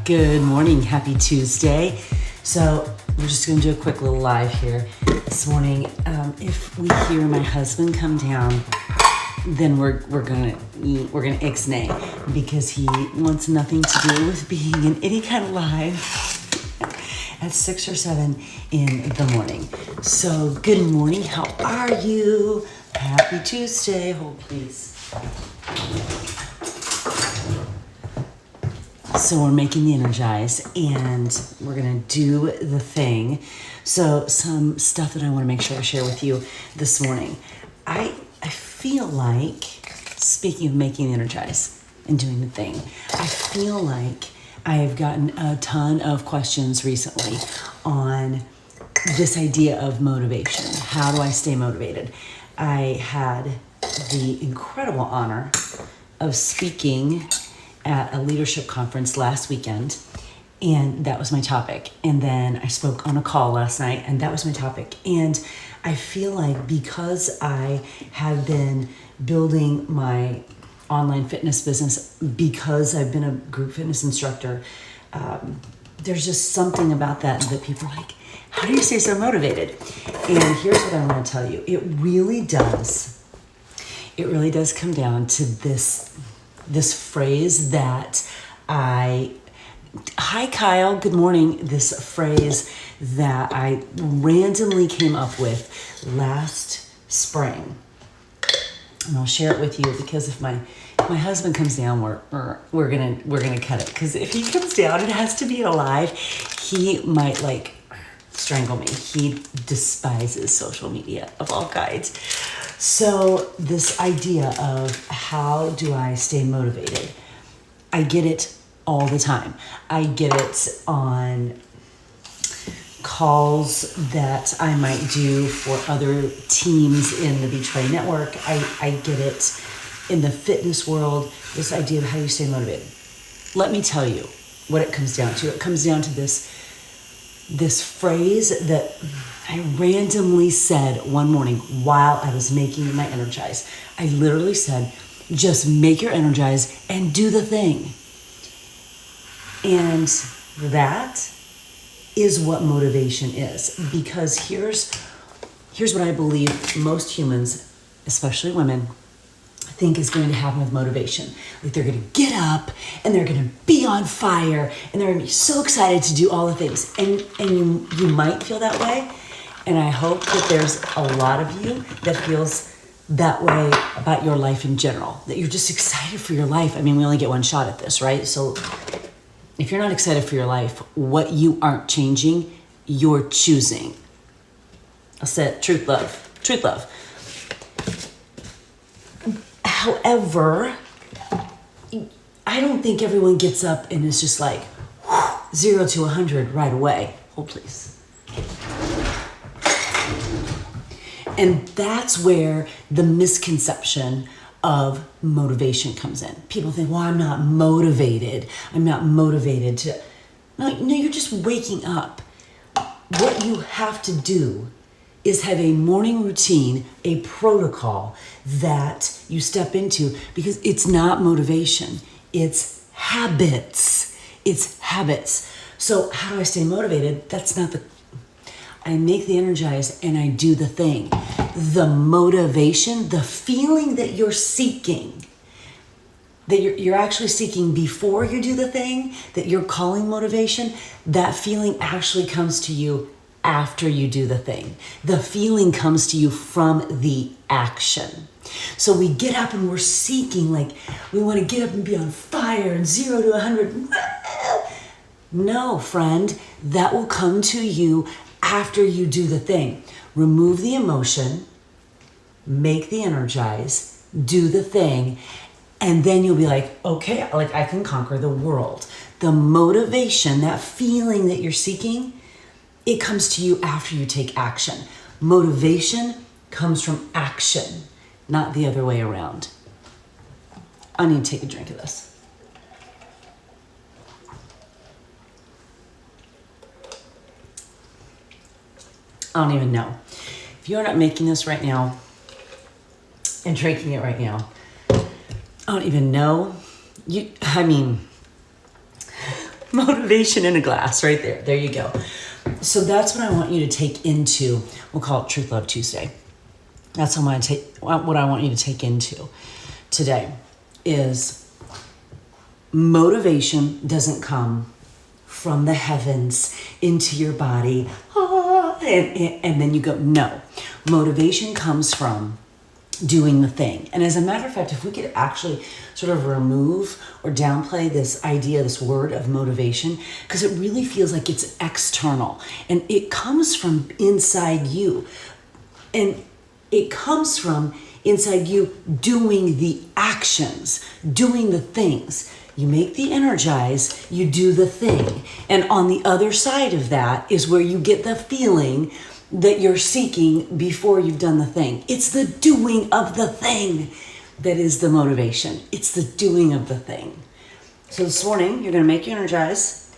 Good morning. Happy Tuesday. So we're just going to do a quick little live here this morning. If we hear my husband come down, then we're gonna ixnay because he wants nothing to do with being in any kind of live at 6 or 7 in the morning. So good morning. How are you? Happy Tuesday. Hold please. So we're making the Energize and we're going to do the thing. So some stuff that I want to make sure I share with you this morning. I feel like, speaking of making the Energize and doing the thing, I feel like I have gotten a ton of questions recently on this idea of motivation. How do I stay motivated? I had the incredible honor of speaking at a leadership conference last weekend, and that was my topic. And then I spoke on a call last night, and that was my topic. And I feel like because I have been building my online fitness business, because I've been a group fitness instructor, there's just something about that people are like, how do you stay so motivated? And here's what I want to tell you. It really does come down to this phrase that hi Kyle, good morning. This phrase that I randomly came up with last spring. And I'll share it with you because if my husband comes down, we're gonna cut it. Because if he comes down, it has to be alive. He might strangle me. He despises social media of all kinds. So this idea of how do I stay motivated? I get it all the time. I get it on calls that I might do for other teams in the Betray Network. I get it in the fitness world, this idea of how you stay motivated. Let me tell you what it comes down to. It comes down to this phrase that I randomly said one morning while I was making my Energize. I literally said, just make your Energize and do the thing. And that is what motivation is. Because here's what I believe most humans, especially women, think is going to happen with motivation. Like they're going to get up and they're going to be on fire and they're going to be so excited to do all the things. And you might feel that way. And I hope that there's a lot of you that feels that way about your life in general, that you're just excited for your life. I mean, we only get one shot at this, right? So if you're not excited for your life, what you aren't changing, you're choosing. I'll say it, truth, love. However, I don't think everyone gets up and is just like 0 to 100 right away. Hold please. And that's where the misconception of motivation comes in. People think, well, I'm not motivated to. No, you're just waking up. What you have to do is have a morning routine, a protocol that you step into, because it's not motivation, it's habits. It's habits. So how do I stay motivated? I make the Energize and I do the thing. The motivation, the feeling that you're seeking, that you're actually seeking before you do the thing, that you're calling motivation, that feeling actually comes to you after you do the thing. The feeling comes to you from the action. So we get up and we're seeking, we want to get up and be on fire and 0 to 100. No, friend, that will come to you after you do the thing. Remove the emotion, make the Energize, do the thing, and then you'll be like, okay, I can conquer the world. The motivation, that feeling that you're seeking, it comes to you after you take action. Motivation comes from action, not the other way around. I need to take a drink of this. I don't even know. If you're not making this right now and drinking it right now, I don't even know. Motivation in a glass right there. There you go. So that's what I want you to take into, we'll call it Truth Love Tuesday. That's what I want you to take into today is motivation doesn't come from the heavens into your body, and then you go, no. Motivation comes from doing the thing. And as a matter of fact, if we could actually sort of remove or downplay this idea, this word of motivation, because it really feels like it's external and it comes from inside you. And it comes from inside you doing the actions, doing the things. You make the Energize, you do the thing. And on the other side of that is where you get the feeling that you're seeking before you've done the thing. It's the doing of the thing that is the motivation. It's the doing of the thing. So this morning, you're going to make your Energize,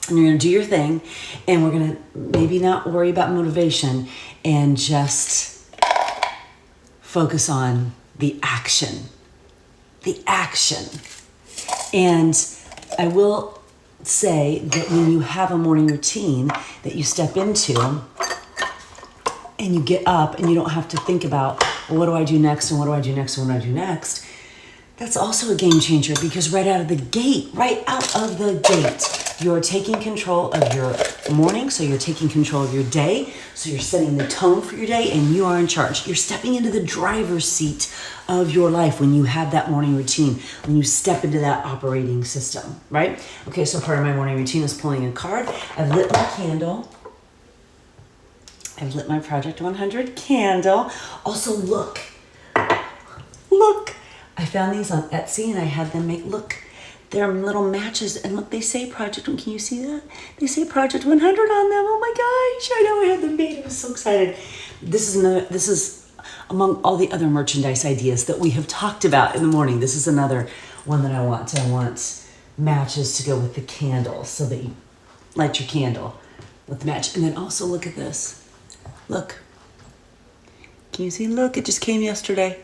and you're going to do your thing, and we're going to maybe not worry about motivation and just focus on the action. The action. And I will say that when you have a morning routine that you step into, and you get up and you don't have to think about, well, what do I do next and what do I do next and what do I do next? That's also a game changer because right out of the gate, you're taking control of your morning. So you're taking control of your day. So you're setting the tone for your day and you are in charge. You're stepping into the driver's seat of your life when you have that morning routine, when you step into that operating system, right? Okay, so part of my morning routine is pulling a card. I've lit my candle. I've lit my Project 100 candle. Also, look. I found these on Etsy and I had them make, look, they're little matches. And look, they say Project 1, can you see that? They say Project 100 on them. Oh my gosh, I know I had them made. I was so excited. This is among all the other merchandise ideas that we have talked about in the morning. This is another one that I want. I want matches to go with the candle so that you light your candle with the match. And then also look at this. Look. Can you see? Look, it just came yesterday.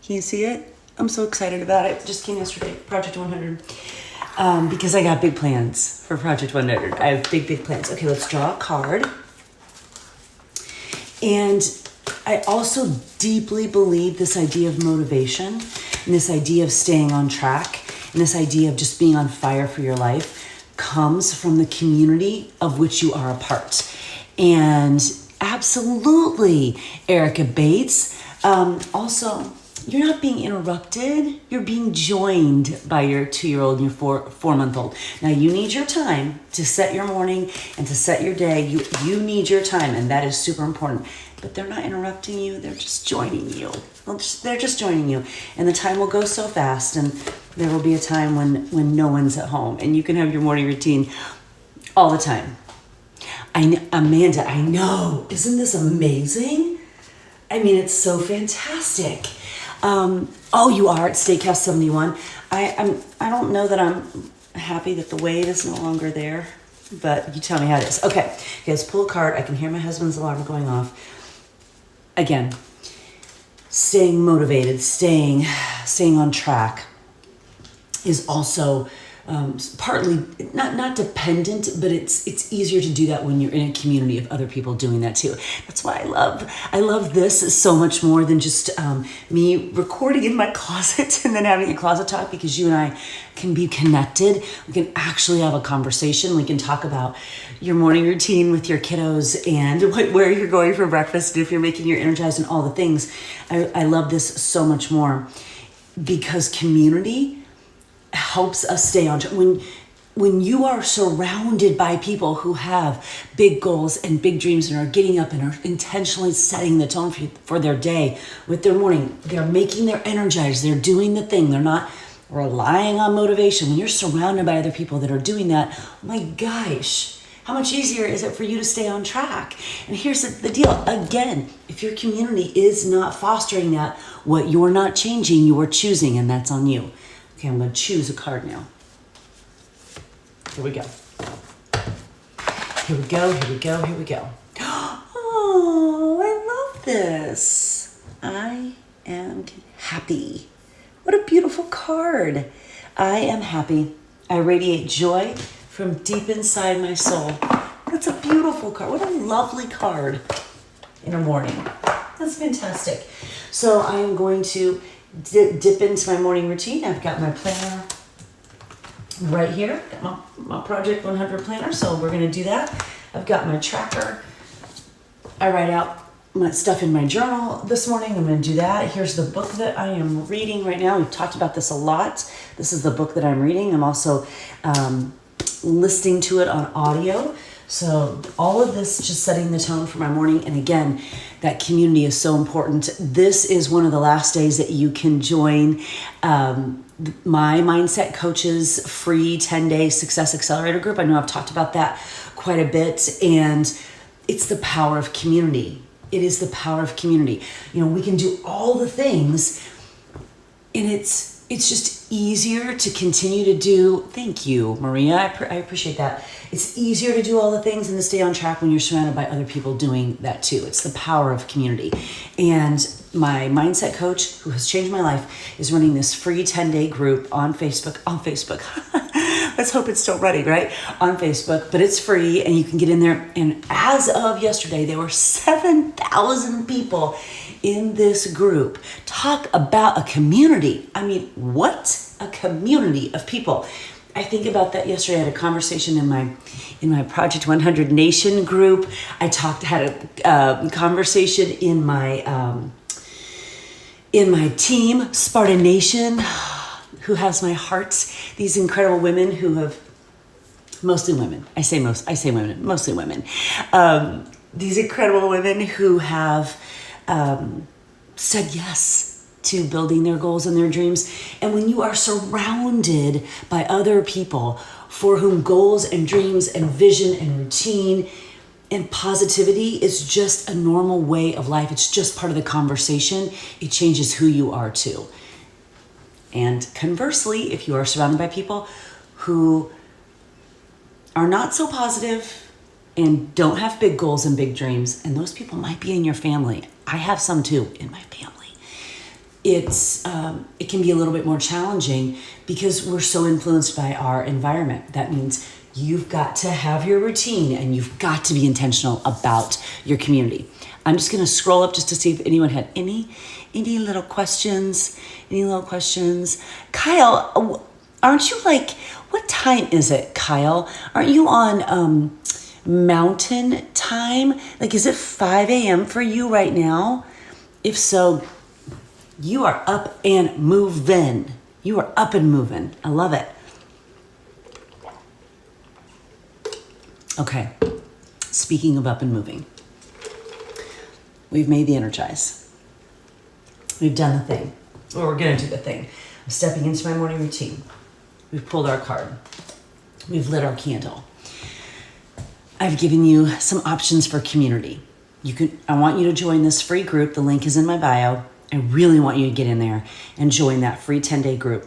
Can you see it? I'm so excited about it. It just came yesterday, Project 100. Because I got big plans for Project 100. I have big plans. Okay, let's draw a card. And I also deeply believe this idea of motivation and this idea of staying on track and this idea of just being on fire for your life comes from the community of which you are a part. And absolutely, Erica Bates. Also, you're not being interrupted. You're being joined by your 2-year-old and your 4-month-old. Now, you need your time to set your morning and to set your day. You need your time, and that is super important. But they're not interrupting you. They're just joining you. They're just joining you. And the time will go so fast, and there will be a time when no one's at home, and you can have your morning routine all the time. Amanda, I know. Isn't this amazing? I mean, it's so fantastic. You are at Steakhouse 71. I don't know that I'm happy that the wave is no longer there, but you tell me how it is. Okay, let's pull a card. I can hear my husband's alarm going off. Again, staying motivated, staying on track is also partly not dependent, but it's easier to do that when you're in a community of other people doing that too. That's why I love this so much more than just me recording in my closet and then having a closet talk, because you and I can be connected. We can actually have a conversation. We can talk about your morning routine with your kiddos and where you're going for breakfast and if you're making your Energize and all the things. I love this so much more because community helps us stay on track. When you are surrounded by people who have big goals and big dreams and are getting up and are intentionally setting the tone for their day with their morning, they're making their Energize, they're doing the thing, they're not relying on motivation. When you're surrounded by other people that are doing that, oh my gosh, how much easier is it for you to stay on track? And here's the deal. Again, if your community is not fostering that, what you're not changing, you are choosing, and that's on you. Okay, I'm going to choose a card now. Here we go. Oh, I love this. I am happy. What a beautiful card. I am happy. I radiate joy, from deep inside my soul. That's a beautiful card. What a lovely card in the morning. That's fantastic. So I am going to dip into my morning routine. I've got my planner right here, got my Project 100 planner, so we're going to do that. I've got my tracker. I write out my stuff in my journal this morning. I'm going to do that. Here's the book that I am reading right now. We've talked about this a lot. This is the book that I'm reading. I'm also listening to it on audio. So all of this just setting the tone for my morning. And again, that community is so important. This is one of the last days that you can join my Mindset Coaches free 10-day Success Accelerator group. I know I've talked about that quite a bit, and it's the power of community. It is the power of community. You know, we can do all the things, and it's just easier to continue to do. Thank you, Maria. I appreciate that. It's easier to do all the things and to stay on track when you're surrounded by other people doing that too. It's the power of community. And my mindset coach, who has changed my life, is running this free 10-day group on Facebook. Let's hope it's still running, right? On Facebook, but it's free and you can get in there. And as of yesterday, there were 7,000 people in this group. Talk about a community. I mean, what a community of people. I think about that yesterday. I had a conversation in my Project 100 Nation group. I had a conversation in my team, Spartan Nation, who has my heart. These incredible women who have, mostly women. I say women, mostly women. These incredible women who have said yes to building their goals and their dreams. And when you are surrounded by other people for whom goals and dreams and vision and routine and positivity is just a normal way of life, it's just part of the conversation, it changes who you are too. And conversely, if you are surrounded by people who are not so positive and don't have big goals and big dreams, and those people might be in your family. I have some too in my family. It can be a little bit more challenging because we're so influenced by our environment. That means you've got to have your routine and you've got to be intentional about your community. I'm just going to scroll up just to see if anyone had any little questions. Kyle, aren't you what time is it, Kyle? Aren't you on mountain time? Is it 5 a.m. for you right now? If so, you are up and moving. You are up and moving. I love it. Okay. Speaking of up and moving, we've made the Energize. We've done the thing. Or we're going to do the thing. I'm stepping into my morning routine. We've pulled our card. We've lit our candle. I've given you some options for community. I want you to join this free group. The link is in my bio. I really want you to get in there and join that free 10-day group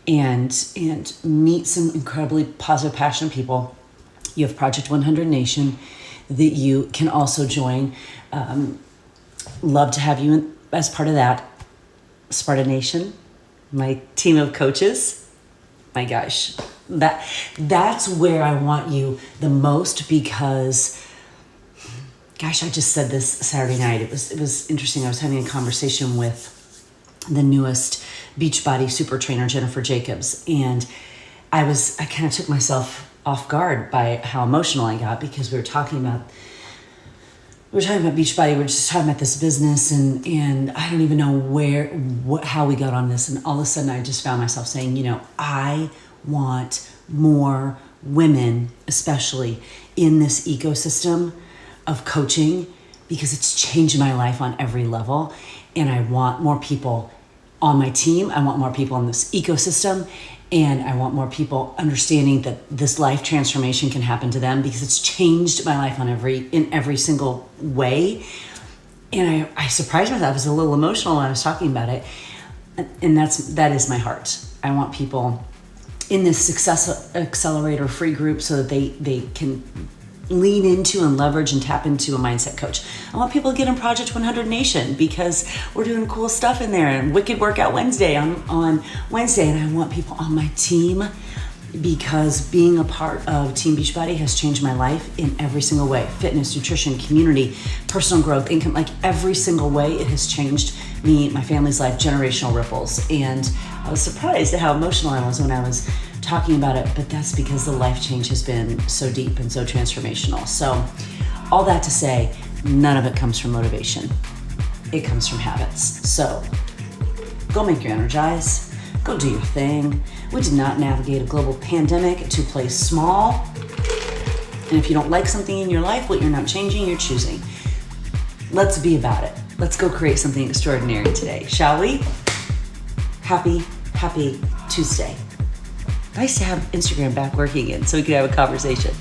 and meet some incredibly positive, passionate people. You have Project 100 Nation that you can also join. Love to have you as part of that. Spartan Nation, my team of coaches. My gosh, that's where I want you the most because, gosh, I just said this Saturday night. It was interesting. I was having a conversation with the newest Beachbody super trainer, Jennifer Jacobs, and I kind of took myself off guard by how emotional I got because we were talking about Beachbody. We're just talking about this business, and I don't even know how we got on this. And all of a sudden, I just found myself saying, I want more women, especially in this ecosystem of coaching, because it's changed my life on every level. And I want more people on my team. I want more people in this ecosystem. And I want more people understanding that this life transformation can happen to them because it's changed my life in every single way. And I surprised myself. I was a little emotional when I was talking about it. And that is my heart. I want people in this Success Accelerator free group so that they can lean into and leverage and tap into a mindset coach. I want people to get in Project 100 Nation because we're doing cool stuff in there and Wicked Workout Wednesday on Wednesday. And I want people on my team because being a part of Team Beachbody has changed my life in every single way. Fitness, nutrition, community, personal growth, income, like every single way it has changed me, my family's life, generational ripples. And I was surprised at how emotional I was when I was talking about it, but that's because the life change has been so deep and so transformational. So all that to say, none of it comes from motivation. It comes from habits. So go make your Energize. Go do your thing. We did not navigate a global pandemic to play small. And if you don't like something in your life, what you're not changing, you're choosing. Let's be about it. Let's go create something extraordinary today, shall we? Happy Tuesday. Nice to have Instagram back working again so we could have a conversation.